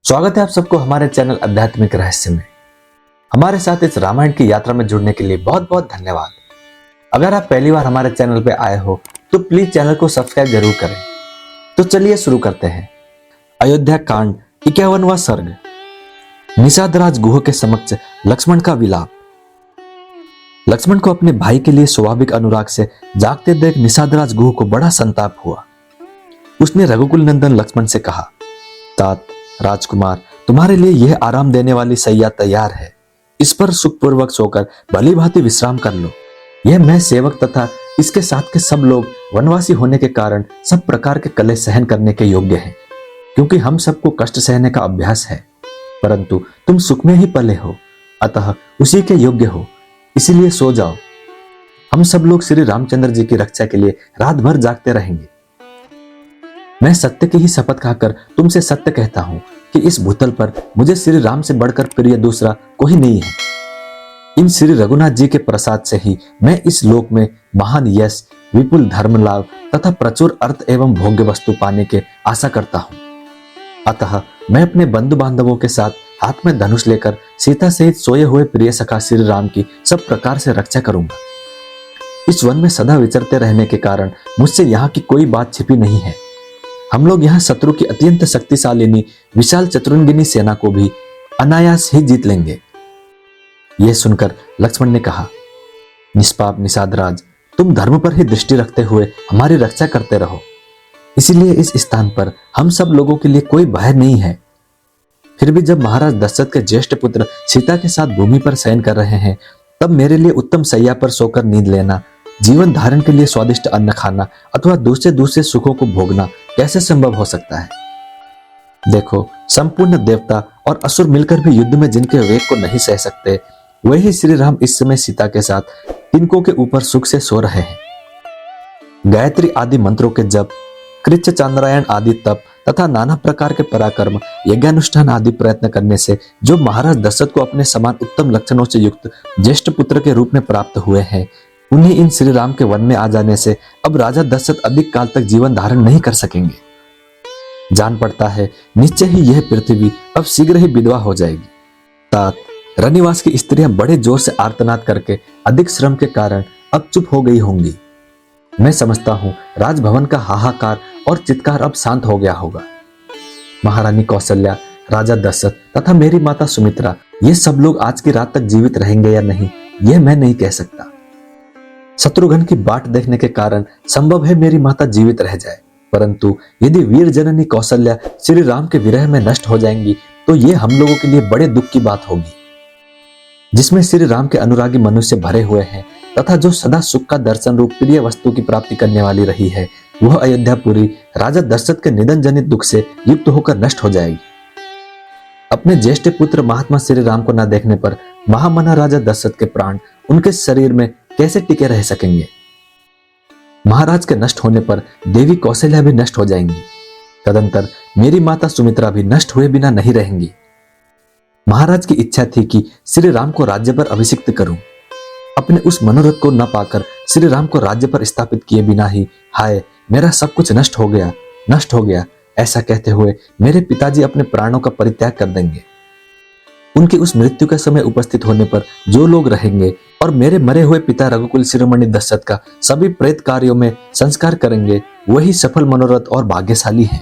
स्वागत है आप सबको हमारे चैनल आध्यात्मिक रहस्य में। हमारे साथ इस रामायण की यात्रा में जुड़ने के लिए बहुत बहुत धन्यवाद। अगर आप पहली बार हमारे चैनल पे आए हो तो प्लीज चैनल को सब्सक्राइब जरूर करें। तो चलिए शुरू करते हैं। अयोध्या कांड 51वां सर्ग। निषादराज गुह के समक्ष लक्ष्मण का विलाप। लक्ष्मण को अपने भाई के लिए स्वाभाविक अनुराग से जागते देख निषादराज गुह को बड़ा संताप हुआ। उसने रघुकुल नंदन लक्ष्मण से कहा, तात राजकुमार, तुम्हारे लिए यह आराम देने वाली सैया तैयार है। इस पर सुखपूर्वक सोकर भली भांति विश्राम कर लो। यह मैं सेवक तथा इसके साथ के सब लोग वनवासी होने के कारण सब प्रकार के कलेश सहन करने के योग्य हैं, क्योंकि हम सबको कष्ट सहने का अभ्यास है। परंतु तुम सुख में ही पले हो, अतः उसी के योग्य हो, इसीलिए सो जाओ। हम सब लोग श्री रामचंद्र जी की रक्षा के लिए रात भर जागते रहेंगे। मैं सत्य की ही शपथ खाकर तुमसे सत्य कहता हूं कि इस भूतल पर मुझे श्री राम से बढ़कर प्रिय दूसरा कोई नहीं है। इन श्री रघुनाथ जी के प्रसाद से ही मैं इस लोक में महान यश, विपुल धर्म लाभ तथा प्रचुर अर्थ एवं भोग्य वस्तु पाने के आशा करता हूं। अतः मैं अपने बंधु बांधवों के साथ हाथ में धनुष लेकर सीता सहित सोए हुए प्रिय सखा श्री राम की सब प्रकार से रक्षा करूंगा। इस वन में सदा विचरते रहने के कारण मुझसे यहाँ की कोई बात छिपी नहीं है। हम लोग यहाँ शत्रु की अत्यंत शक्तिशालिनी विशाल चतुरंगिनी सेना को भी अनायास ही जीत लेंगे। यह सुनकर लक्ष्मण ने कहा, निष्पाप निषादराज, तुम धर्म पर ही दृष्टि रखते हुए हमारी रक्षा करते रहो। इसीलिए इस स्थान पर हम सब लोगों के लिए कोई भय नहीं है। फिर भी जब महाराज दशरथ के ज्येष्ठ पुत्र सीता के साथ भूमि पर शयन कर रहे हैं, तब मेरे लिए उत्तम शैया पर सोकर नींद लेना, जीवन धारण के लिए स्वादिष्ट अन्न खाना अथवा दूसरे सुखों को भोगना कैसे संभव हो सकता है। देखो, संपूर्ण देवता और असुर मिलकर भी युद्ध में जिनके वेग को नहीं सह सकते, वही श्री राम इस समय सीता के साथ तिनकों के ऊपर सुख से सो रहे हैं। गायत्री आदि मंत्रों के जप, कृच्छ चांद्रायण आदि तप तथा नाना प्रकार के पराक्रम, यज्ञानुष्ठान आदि प्रयत्न करने से जो महाराज दशरथ को अपने समान उत्तम लक्षणों से युक्त ज्येष्ठ पुत्र के रूप में प्राप्त हुए हैं, उन्हीं इन श्री राम के वन में आ जाने से अब राजा दशरथ अधिक काल तक जीवन धारण नहीं कर सकेंगे। जान पड़ता है निश्चय ही यह पृथ्वी अब शीघ्र ही विधवा हो जाएगी। तात रनिवास की स्त्रियां बड़े जोर से आर्तनाद करके अधिक श्रम के कारण अब चुप हो गई होंगी। मैं समझता हूं राजभवन का हाहाकार और चित्कार अब शांत हो गया होगा। महारानी कौशल्या, राजा दशरथ तथा मेरी माता सुमित्रा, ये सब लोग आज की रात तक जीवित रहेंगे या नहीं, यह मैं नहीं कह सकता। शत्रुघ्न की बाट देखने के कारण संभव है मेरी माता जीवित रह जाए, परंतु यदि वीर जननी कौशल्या श्री राम के विरह में नष्ट हो जाएंगी तो ये हम लोगों के लिए बड़े दुख की बात होगी। जिसमें श्री राम के अनुरागी मनुष्य भरे हुए हैं तथा जो सदा सुख का दर्शन रूप प्रिय वस्तु की प्राप्ति करने वाली रही है, वह अयोध्यापुरी राजा दशरथ के निधन जनित दुख से युक्त होकर नष्ट हो जाएगी। अपने ज्येष्ठ पुत्र महात्मा श्री राम को न देखने पर महामना राजा दशरथ के प्राण उनके शरीर में कैसे टिके रह सकेंगे। महाराज के नष्ट होने पर देवी कौशल्या भी नष्ट हो जाएंगी। तदंतर मेरी माता सुमित्रा भी नष्ट हुए बिना नहीं रहेंगी। महाराज की इच्छा थी कि श्री राम को राज्य पर अभिषिक्त करूं। अपने उस मनोरथ को न पाकर श्री राम को राज्य पर स्थापित किए बिना ही हाय मेरा सब कुछ नष्ट हो गया, ऐसा कहते हुए मेरे पिताजी अपने प्राणों का परित्याग कर देंगे। उनकी उस मृत्यु के समय उपस्थित होने पर जो लोग रहेंगे और मेरे मरे हुए पिता रघुकुल शिरोमणि दशरथ का सभी प्रेत कार्यों में संस्कार करेंगे, वही सफल मनोरथ और भाग्यशाली हैं।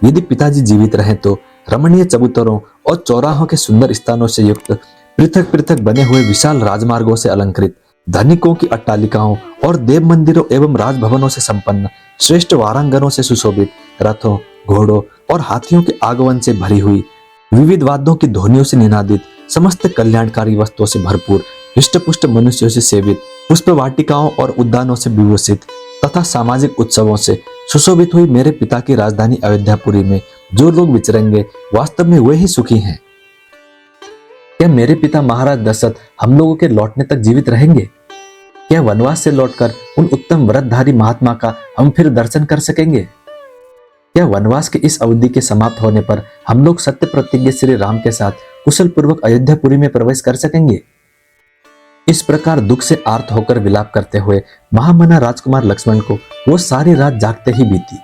यदि पिताजी जीवित रहें तो रमणीय चबूतरों और चौराहों के सुंदर स्थानों से युक्त पृथक पृथक बने हुए विशाल राजमार्गों से अलंकृत, धनिकों की अट्टालिकाओं और देव मंदिरों एवं राजभवनों से संपन्न, श्रेष्ठ वारांगनों से सुशोभित, रथों, घोड़ों और हाथियों के आगमन से भरी हुई, विविध वाद्यों की ध्वनियों से निनादित, समस्त कल्याणकारी वस्तुओं से भरपूर, हृष्टपुष्ट मनुष्यों से सेवित, पुष्प वाटिकाओं और उद्यानों से विभूषित तथा सामाजिक उत्सवों से सुशोभित हुई मेरे पिता की राजधानी अयोध्यापुरी में जो लोग विचरेंगे, वास्तव में वे ही सुखी हैं। क्या मेरे पिता महाराज दशरथ हम लोगों के लौटने तक जीवित रहेंगे? क्या वनवास से लौटकर उन उत्तम व्रतधारी महात्मा का हम फिर दर्शन कर सकेंगे? क्या वनवास के इस अवधि के समाप्त होने पर हम लोग सत्य प्रतिज्ञ श्री राम के साथ कुशल पूर्वक अयोध्यापुरी में प्रवेश कर सकेंगे? इस प्रकार दुख से आर्त होकर विलाप करते हुए महामना राजकुमार लक्ष्मण को वो सारी रात जागते ही बीती।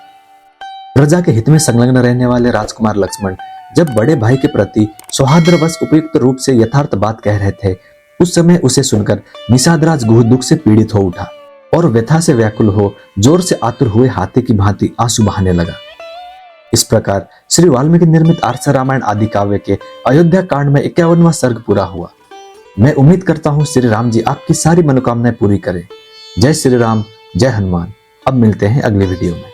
प्रजा के हित में संलग्न रहने वाले राजकुमार लक्ष्मण जब बड़े भाई के प्रति सौहार्दवश उपयुक्त रूप से यथार्थ बात कह रहे थे, उस समय उसे सुनकर निषादराज गुह दुख से पीड़ित हो उठा और व्यथा से व्याकुल हो जोर से आतुर हुए हाथी की भांति आंसू बहाने लगा। इस प्रकार श्री वाल्मीकि निर्मित आर्ष रामायण आदि काव्य के अयोध्या कांड में 51वां सर्ग पूरा हुआ। मैं उम्मीद करता हूँ श्री राम जी आपकी सारी मनोकामनाएं पूरी करें। जय श्री राम, जय हनुमान। अब मिलते हैं अगले वीडियो में।